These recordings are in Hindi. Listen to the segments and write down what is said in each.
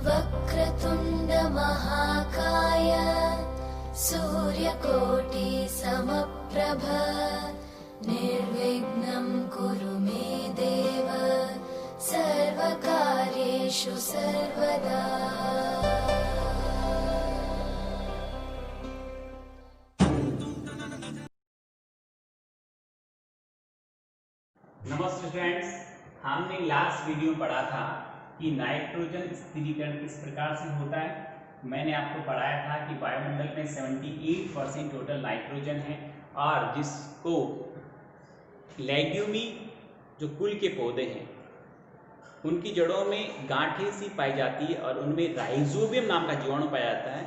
वक्रतुण्ड महाकाय सूर्यकोटि समप्रभ निर्विघ्नं कुरु मे देव सर्वकार्येषु सर्वदा। नमस्ते स्टूडेंट्स, हमने लास्ट वीडियो में पढ़ा था कि नाइट्रोजन स्थिरीकरण किस प्रकार से होता है। मैंने आपको पढ़ाया था कि वायुमंडल में 78% टोटल नाइट्रोजन है और जिसको लेग्यूमी जो कुल के पौधे हैं उनकी जड़ों में गांठें सी पाई जाती है और उनमें राइजोबियम नाम का जीवाणु पाया जाता है।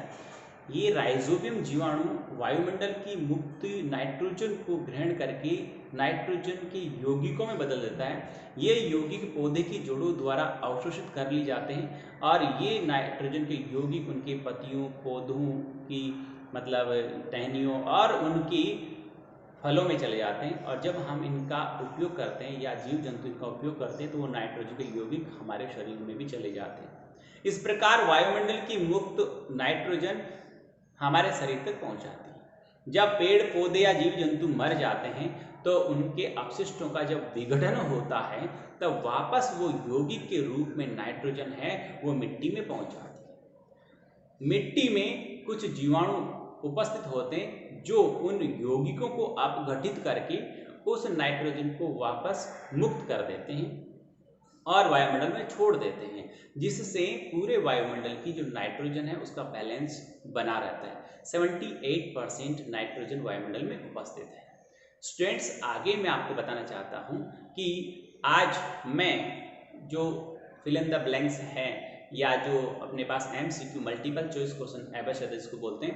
ये राइजोबियम जीवाणु वायुमंडल की मुक्त नाइट्रोजन को ग्रहण करके नाइट्रोजन के यौगिकों में बदल देता है। ये यौगिक पौधे की जड़ों द्वारा अवशोषित कर लिए जाते हैं और ये नाइट्रोजन के यौगिक उनके पत्तियों, पौधों की मतलब टहनियों और उनकी फलों में चले जाते हैं। और जब हम इनका उपयोग करते हैं या जीव जंतु इनका उपयोग करते हैं तो वो नाइट्रोजन के यौगिक हमारे शरीर में भी चले जाते हैं। इस प्रकार वायुमंडल की मुक्त नाइट्रोजन हमारे शरीर तक पहुंच जाती है। जब पेड़ पौधे या जीव जंतु मर जाते हैं तो उनके अपशिष्टों का जब विघटन होता है तब वापस वो यौगिक के रूप में नाइट्रोजन है वो मिट्टी में पहुंच जाती है। मिट्टी में कुछ जीवाणु उपस्थित होते हैं जो उन यौगिकों को अपघटित करके उस नाइट्रोजन को वापस मुक्त कर देते हैं और वायुमंडल में छोड़ देते हैं, जिससे पूरे वायुमंडल की जो नाइट्रोजन है उसका बैलेंस बना रहता है। 78% नाइट्रोजन वायुमंडल में उपस्थित है। स्टूडेंट्स, आगे मैं आपको बताना चाहता हूं कि आज मैं जो फिल इन द ब्लैंक्स है या जो अपने पास MCQ मल्टीपल चॉइस क्वेश्चन एबशद इसको बोलते हैं,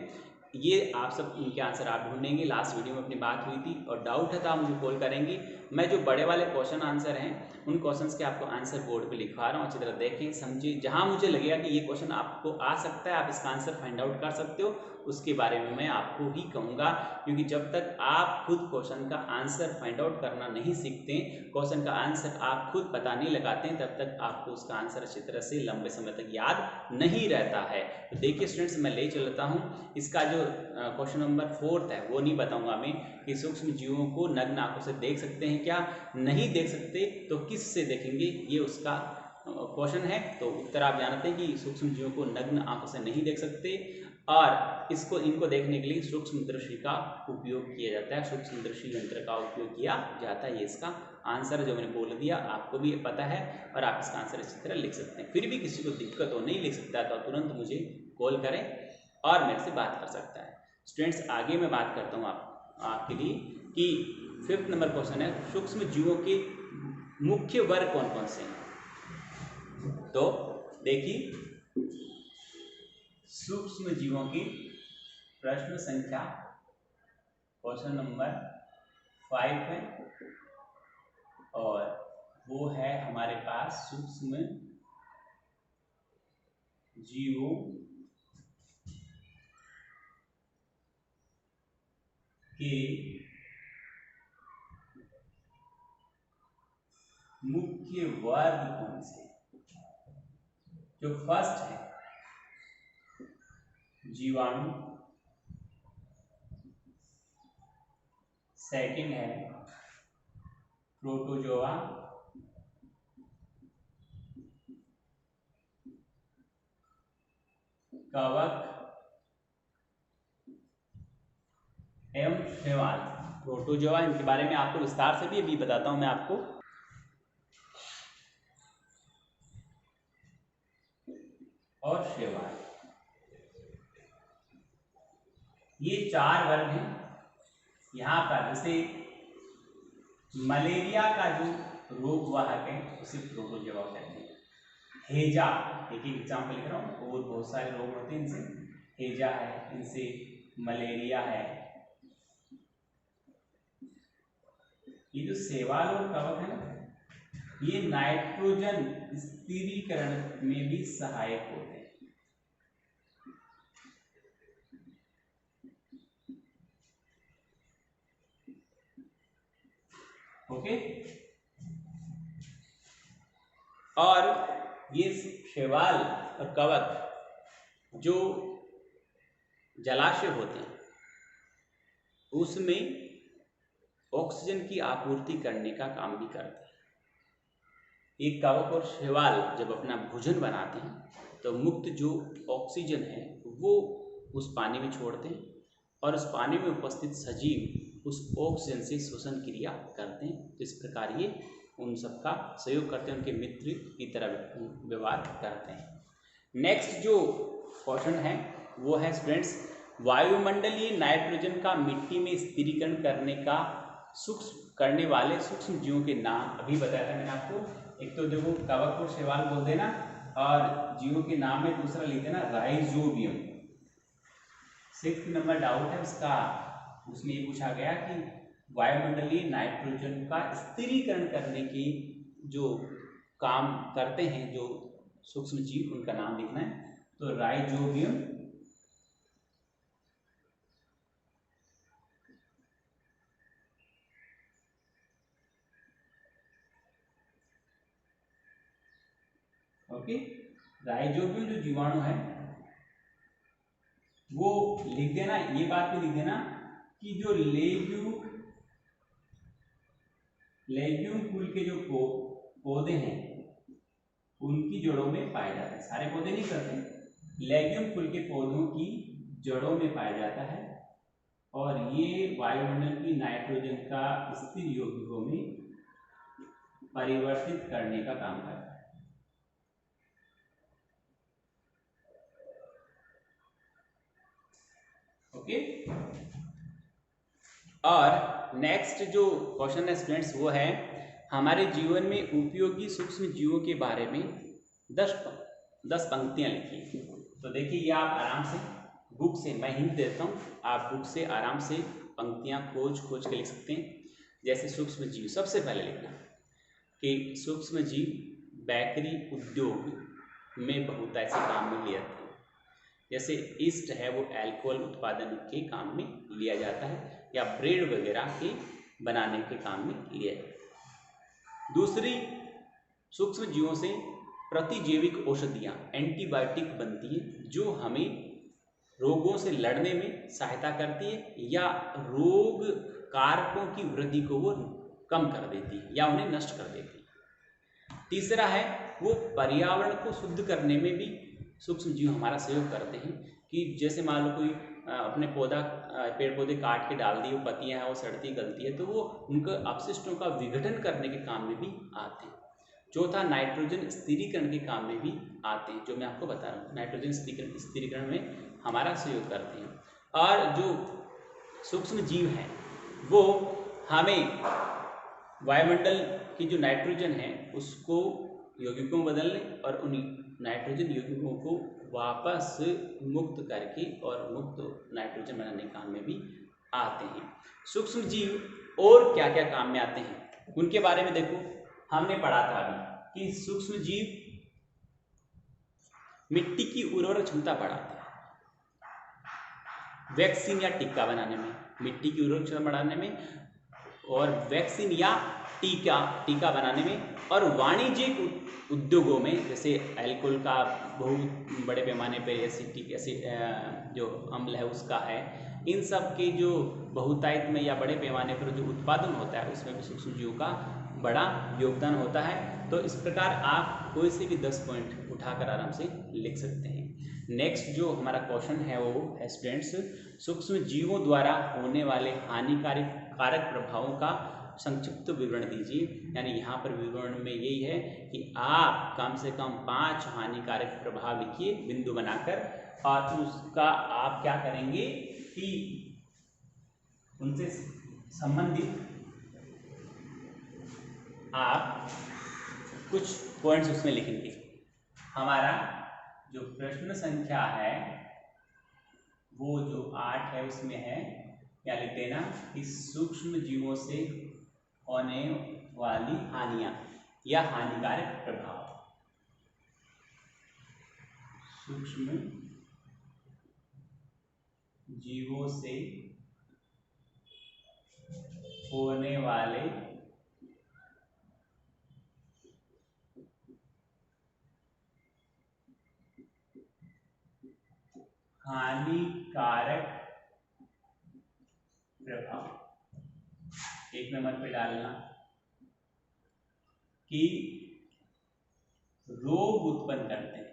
ये आप सब इनके आंसर आप ढूंढेंगे। लास्ट वीडियो में अपनी बात हुई थी और डाउट है तो आप मुझे कॉल करेंगे। मैं जो बड़े वाले क्वेश्चन आंसर हैं उन क्वेश्चंस के आपको आंसर बोर्ड पे लिखवा रहा हूँ, अच्छी तरह देखें समझिए। जहाँ मुझे लगेगा कि ये क्वेश्चन आपको आ सकता है, आप इसका आंसर फाइंड आउट कर सकते हो, उसके बारे में मैं आपको ही कहूँगा। क्योंकि जब तक आप खुद क्वेश्चन का आंसर फाइंड आउट करना नहीं सीखते, क्वेश्चन का आंसर आप खुद पता नहीं लगाते हैं, तब तक आपको उसका आंसर अच्छी तरह से लंबे समय तक याद नहीं रहता है। तो देखिए स्टूडेंट्स, मैं ले चलता हूँ। इसका जो क्वेश्चन नंबर 4 है वो नहीं बताऊंगा मैं कि सूक्ष्म जीवों को नग्न आंखों से देख सकते हैं क्या, नहीं देख सकते तो किस से देखेंगे, ये उसका क्वेश्चन है। तो उत्तर आप जानते हैं कि सूक्ष्म जीवों को नग्न आंखों से नहीं देख सकते और इनको देखने के लिए सूक्ष्मदर्शी का उपयोग किया जाता है, सूक्ष्मदर्शी यंत्र का उपयोग किया जाता है। ये इसका आंसर जो मैंने बोल दिया आपको भी पता है और आप इसका आंसर इसी तरह लिख सकते हैं। फिर भी किसी को दिक्कत हो, नहीं लिख सकता तो तुरंत मुझे कॉल करें और मेरे से बात कर सकता है। स्टूडेंट्स, आगे मैं बात करता हूँ आपके लिए कि 5th नंबर क्वेश्चन है, सूक्ष्म जीवों के मुख्य वर्ग कौन कौन से हैं। तो देखिए, सूक्ष्म जीवों की प्रश्न संख्या क्वेश्चन नंबर 5 है और वो है हमारे पास सूक्ष्म जीवों के मुख्य वर्ग कौन से। जो फर्स्ट है जीवाणु, सेकंड है प्रोटोजोआ, कवक एवं शैवाल। प्रोटोजोआ, इनके बारे में आपको विस्तार से भी अभी बताता हूं मैं आपको। और शैवाल, ये 4 वर्ग हैं। यहाँ पर जैसे मलेरिया का जो रोग वाहक है उसे प्रोटोजोआ कहते हैं। हैजा, एक एग्जाम्पल लिख रहा हूँ, और बहुत सारे रोग होते हैं इनसे। हैजा है, इनसे मलेरिया है। ये जो शैवाल और कवक है ना, ये नाइट्रोजन स्थिरीकरण में भी सहायक होते हैं। ओके, और ये शैवाल और कवक जो जलाशय होते हैं उसमें ऑक्सीजन की आपूर्ति करने का काम भी करते हैं। एक कवक और शैवाल जब अपना भोजन बनाते हैं तो मुक्त जो ऑक्सीजन है वो उस पानी में छोड़ते हैं और उस पानी में उपस्थित सजीव उस ऑक्सीजन से श्वसन क्रिया करते हैं। तो इस प्रकार ये उन सबका सहयोग करते हैं, उनके मित्र की तरह व्यवहार करते हैं। नेक्स्ट जो क्वेश्चन है वो है स्टूडेंट्स, वायुमंडलीय नाइट्रोजन का मिट्टी में स्थिरीकरण करने वाले सूक्ष्म जीवों के नाम अभी बताया था मैंने आपको। एक तो देखो कवक और शैवाल बोल देना और जीवों के नाम में दूसरा लिख देना राइजोबियम। 6 नंबर डाउट है उसका, उसमें ये पूछा गया कि वायुमंडलीय नाइट्रोजन का स्थिरीकरण करने की जो काम करते हैं जो सूक्ष्म जीव, उनका नाम लिखना है। तो राइजोबियम, ओके। राइजोबियम जो जीवाणु है वो लिख देना, ये बात भी लिख देना कि जो लेग्यूम कुल के जो पौधे हैं उनकी जड़ों में पाए जाते हैं। सारे पौधे नहीं करते, लेग्यूम कुल के पौधों की जड़ों में पाया जाता है और ये वायुमंडल की नाइट्रोजन का स्थिर यौगिकों में परिवर्तित करने का काम करता है। ओके। और नेक्स्ट जो क्वेश्चन है स्टूडेंट्स वो है, हमारे जीवन में उपयोगी सूक्ष्म जीवों के बारे में 10 पंक्तियां लिखिए। तो देखिए ये आप आराम से बुक से, मैं हिंट देता हूँ, आप बुक से आराम से पंक्तियां खोज के लिख सकते हैं। जैसे सूक्ष्म जीव, सबसे पहले लिखना कि सूक्ष्म जीव बेकरी उद्योग में बहुत ऐसे काम में लिए जाते हैं। जैसे ईस्ट है वो अल्कोहल उत्पादन के काम में लिया जाता है या ब्रेड वगैरह के बनाने के काम में लिया जाता है। दूसरी, सूक्ष्म जीवों से प्रतिजैविक औषधियाँ एंटीबायोटिक बनती हैं जो हमें रोगों से लड़ने में सहायता करती है या रोग कारकों की वृद्धि को वो कम कर देती है या उन्हें नष्ट कर देती है। तीसरा है वो पर्यावरण को शुद्ध करने में भी सूक्ष्म जीव हमारा सहयोग करते हैं कि जैसे मान लो कोई अपने पेड़ पौधे काट के डाल दिए, वो पत्तियाँ हैं वो सड़ती गलती है तो वो उनके अपशिष्टों का विघटन करने के काम में भी आते हैं। चौथा, नाइट्रोजन स्थिरीकरण के काम में भी आते हैं, जो मैं आपको बता रहा हूँ। नाइट्रोजन स्थिरीकरण में हमारा सहयोग करते हैं। और जो सूक्ष्म जीव हैं वो हमें वायुमंडल की जो नाइट्रोजन है उसको यौगिकों में बदलने और उन नाइट्रोजन यौगिकों को वापस मुक्त करके और मुक्त नाइट्रोजन बनाने के काम में भी आते हैं। सूक्ष्म जीव और क्या क्या काम में आते हैं उनके बारे में देखो, हमने पढ़ा था अभी कि सूक्ष्म जीव मिट्टी की उर्वरक क्षमता बढ़ाते हैं, वैक्सीन या टीका बनाने में, मिट्टी की उर्वरक क्षमता बढ़ाने में और वैक्सीन या टीका बनाने में, और वाणिज्यिक उद्योगों में जैसे अल्कोहल का बहुत बड़े पैमाने पर एसिटिक एसिड जो अम्ल है उसका है, इन सब के जो बहुतायत में या बड़े पैमाने पर जो उत्पादन होता है उसमें भी सूक्ष्म जीवों का बड़ा योगदान होता है। तो इस प्रकार आप कोई से भी 10 पॉइंट उठाकर आराम से लिख सकते हैं। नेक्स्ट जो हमारा क्वेश्चन है वो है स्टूडेंट्स, सूक्ष्म जीवों द्वारा होने वाले हानिकारक प्रभावों का संक्षिप्त विवरण दीजिए। यानी यहाँ पर विवरण में यही है कि आप कम से कम 5 हानिकारक प्रभाव लिखिए बिंदु बनाकर, और उसका आप क्या करेंगे कि उनसे संबंधित आप कुछ पॉइंट्स उसमें लिखेंगे। हमारा जो प्रश्न संख्या है वो जो 8 है उसमें है क्या लिख देना कि सूक्ष्म जीवों से होने वाली हानियां या हानिकारक प्रभाव, सूक्ष्म जीवों से होने वाले हानिकारक प्रभाव, एक नंबर पे डालना कि रोग उत्पन्न करते हैं।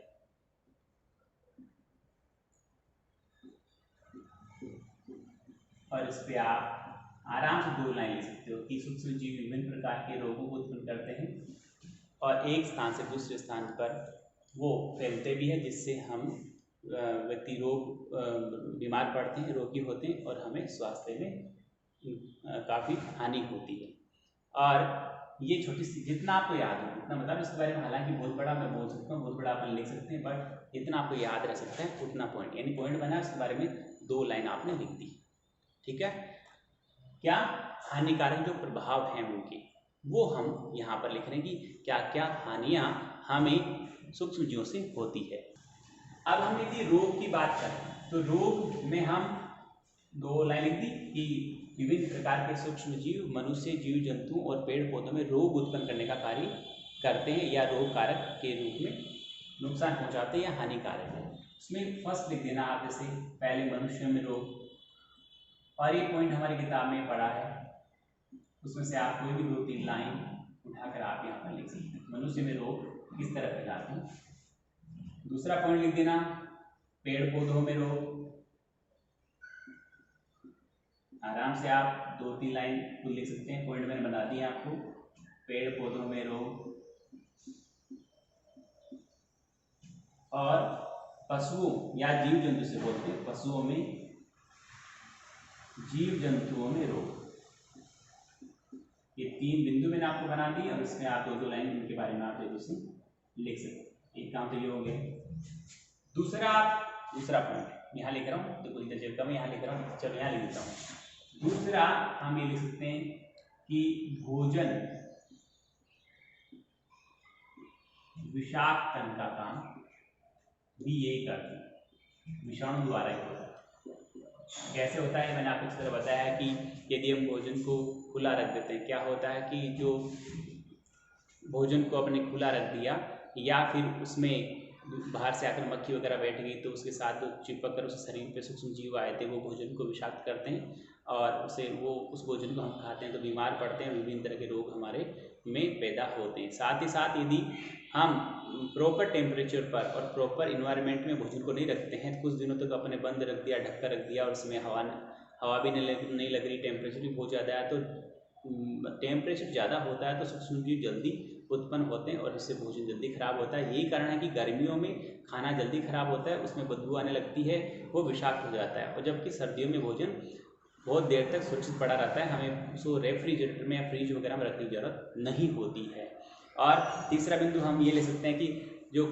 और इस पे आप आराम से 2 लाइन लिख सकते हो कि सूक्ष्म जीव विभिन्न प्रकार के रोगों को उत्पन्न करते हैं और एक स्थान से दूसरे स्थान पर वो फैलते भी हैं, जिससे हम व्यक्ति रोग बीमार पड़ते हैं, रोगी होते हैं और हमें स्वास्थ्य में काफ़ी हानि होती है। और ये छोटी सी जितना आपको याद हो उतना मतलब इसके बारे में, हालांकि बहुत बड़ा मैं बोल सकता हूँ, बहुत बड़ा अपन लिख सकते हैं, बट जितना आपको याद रह सकता है उतना पॉइंट, यानी पॉइंट बना उसके बारे में 2 लाइन आपने लिख दी। ठीक है, क्या हानिकारक जो प्रभाव हैं उनके, वो हम यहाँ पर लिख रहे हैं कि क्या क्या हानियाँ हमें सूक्ष्म जीवों से होती है। अब हम यदि रोग की बात करें तो रोग में हम 2 लाइन लिख दी कि विभिन्न प्रकार के सूक्ष्म जीव मनुष्य, जीव जंतु और पेड़ पौधों में रोग उत्पन्न करने का कार्य करते हैं या रोग कारक के रूप में नुकसान पहुंचाते हैं या हानिकारक है। इसमें फर्स्ट लिख देना आप, जैसे पहले मनुष्य में रोग, और ये पॉइंट हमारी किताब में पढ़ा है, उसमें से आप कोई भी 2-3 लाइन उठाकर आप यहाँ पर लिख सकते हैं। मनुष्य में रोग किस तरह फैलाते हैं। दूसरा पॉइंट लिख देना पेड़ पौधों में रोग, आराम से आप 2-3 लाइन को लिख सकते हैं, पॉइंट मैंने बता दिया आपको। पेड़ पौधों में रोग और पशुओं या जीव जंतु से बोलते हैं, पशुओं में, जीव जंतुओं में रोग। ये 3 बिंदु मैंने आपको बना दी और इसमें आप 2-2 लाइन इनके बारे में आप एक से लिख सकते हैं। एक काम तो ये हो गया। दूसरा पॉइंट यहाँ लिख रहा हूँ, तो कोई तजर्बा में यहाँ लिख रहा हूँ, चलो यहाँ लिख देता हूँ। दूसरा हम ये लिख सकते हैं कि भोजन विषाक्त कण का काम भी यही करते हैं, विषाणु द्वारा ही होता है। कैसे होता है मैंने आपको इस तरह बताया कि यदि हम भोजन को खुला रख देते हैं, क्या होता है कि जो भोजन को अपने खुला रख दिया या फिर उसमें बाहर से आकर मक्खी वगैरह बैठ गई तो उसके साथ जो चिपक कर उस शरीर पे सूक्ष्म जीव आए थे वो भोजन को विषाक्त करते हैं और उस भोजन को हम खाते हैं तो बीमार पड़ते हैं, विभिन्न तरह के रोग हमारे में पैदा होते हैं। साथ ही साथ यदि हम प्रॉपर टेम्परेचर पर और प्रॉपर इन्वायरमेंट में भोजन को नहीं रखते हैं, कुछ दिनों तक अपने बंद रख दिया, ढककर रख दिया और उसमें हवा भी नहीं लग रही, टेम्परेचर भी बहुत ज़्यादा है, तो टेम्परेचर ज़्यादा होता है तो सूक्ष्म जीव जल्दी उत्पन्न होते हैं और इससे भोजन जल्दी खराब होता है। यही कारण है कि गर्मियों में खाना जल्दी खराब होता है, उसमें बदबू आने लगती है, वो विषाक्त हो जाता है। और जबकि सर्दियों में भोजन बहुत देर तक सुरक्षित पड़ा रहता है, हमें उसको रेफ्रिजरेटर में या फ्रिज वगैरह में रखने की जरूरत नहीं होती है। और तीसरा बिंदु हम ये ले सकते हैं कि जो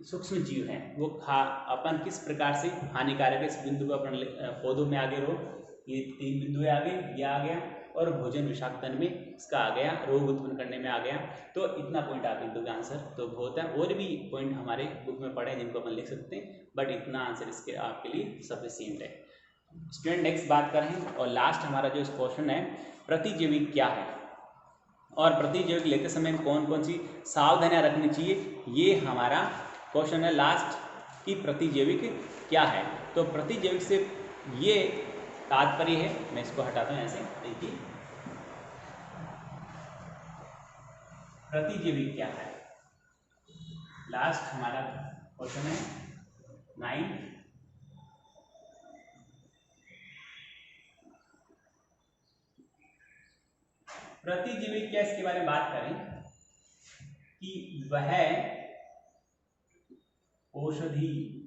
सूक्ष्म जीव हैं वो अपन किस प्रकार से हानिकारक है, इस बिंदु को अपन पौधों में आगे रोग, ये 3 बिंदु आगे, यह आ गया, और भोजन विषाक्तन में इसका आ गया, रोग उत्पन्न करने में आ गया। तो इतना पॉइंट आप लिख दोगे, आंसर तो बहुत है। और भी पॉइंट हमारे बुक में पढ़े हैं जिनको अपन लिख सकते हैं, बट इतना आंसर इसके आपके लिए सफिशिएंट है। स्टूडेंट नेक्स्ट बात करें और लास्ट हमारा जो क्वेश्चन है, प्रतिजैविक क्या है और प्रतिजैविक लेते समय कौन कौन सी सावधानियां रखनी चाहिए, ये हमारा क्वेश्चन है लास्ट कि प्रतिजैविक क्या है। तो प्रतिजैविक से ये तात्पर्य है, मैं इसको हटाता हूँ ऐसे, देखिए प्रतिजैविक क्या है, लास्ट हमारा क्वेश्चन है 9। प्रतिजैविक क्या, इसके बारे में बात करें कि वह औषधि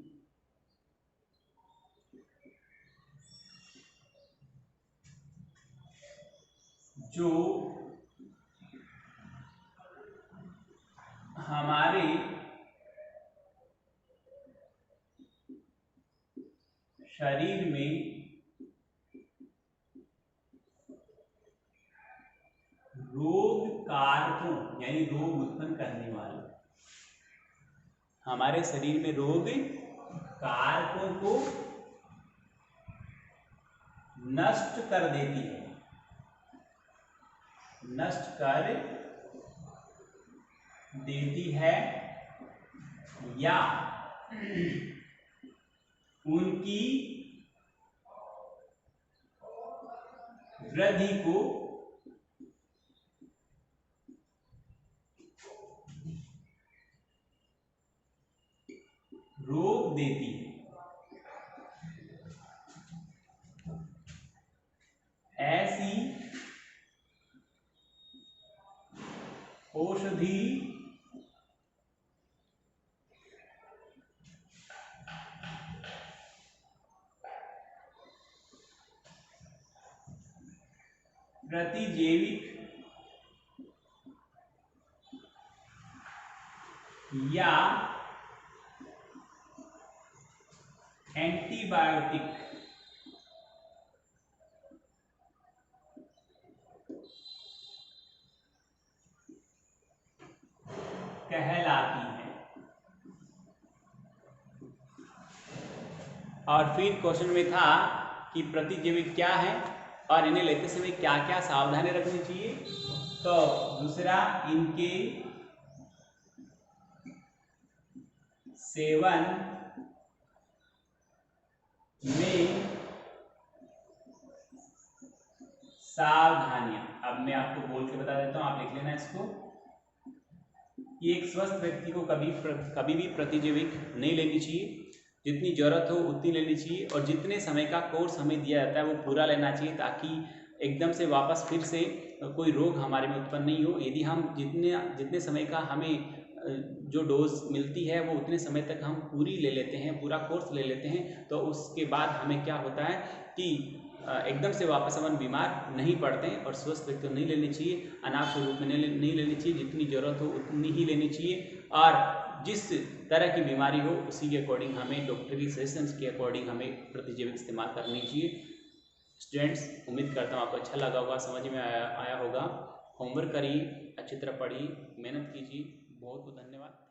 जो हमारे शरीर में रोग कारकों यानी रोग उत्पन्न करने वाले, हमारे शरीर में रोग कारकों को नष्ट कर देती है, नष्ट कर देती है या उनकी वृद्धि को रोक देती है। ऐसी औषधि प्रतिजैविक या एंटीबायोटिक कहलाती है। और फिर क्वेश्चन में था कि प्रतिजैविक क्या है और इन्हें लेते समय क्या क्या सावधानी रखनी चाहिए। तो दूसरा, इनके सेवन में सावधानियां। अब मैं आपको बोल के बता देता हूं, आप लिख लेना इसको। कि एक स्वस्थ व्यक्ति को कभी भी प्रतिजैविक नहीं लेनी चाहिए। जितनी जरूरत हो उतनी लेनी चाहिए और जितने समय का कोर्स हमें दिया जाता है वो पूरा लेना चाहिए, ताकि एकदम से वापस फिर से कोई रोग हमारे में उत्पन्न नहीं हो। यदि हम जितने समय का हमें जो डोज मिलती है वो उतने समय तक हम पूरी ले लेते हैं, पूरा कोर्स ले लेते हैं, तो उसके बाद हमें क्या होता है कि एकदम से वापस अपन बीमार नहीं पड़ते हैं। और स्वस्थ व्यक्ति को नहीं लेनी चाहिए, अनाप के रूप में नहीं लेनी चाहिए। जितनी ज़रूरत हो उतनी ही लेनी चाहिए और जिस तरह की बीमारी हो उसी के अकॉर्डिंग हमें डॉक्टर की सजेशंस के अकॉर्डिंग हमें प्रतिजैविक इस्तेमाल करनी चाहिए। स्टूडेंट्स, उम्मीद करता हूँ आपको अच्छा लगा होगा, समझ में आया होगा। होमवर्क करिए, अच्छी तरह पढ़िए, मेहनत कीजिए। बहुत बहुत धन्यवाद।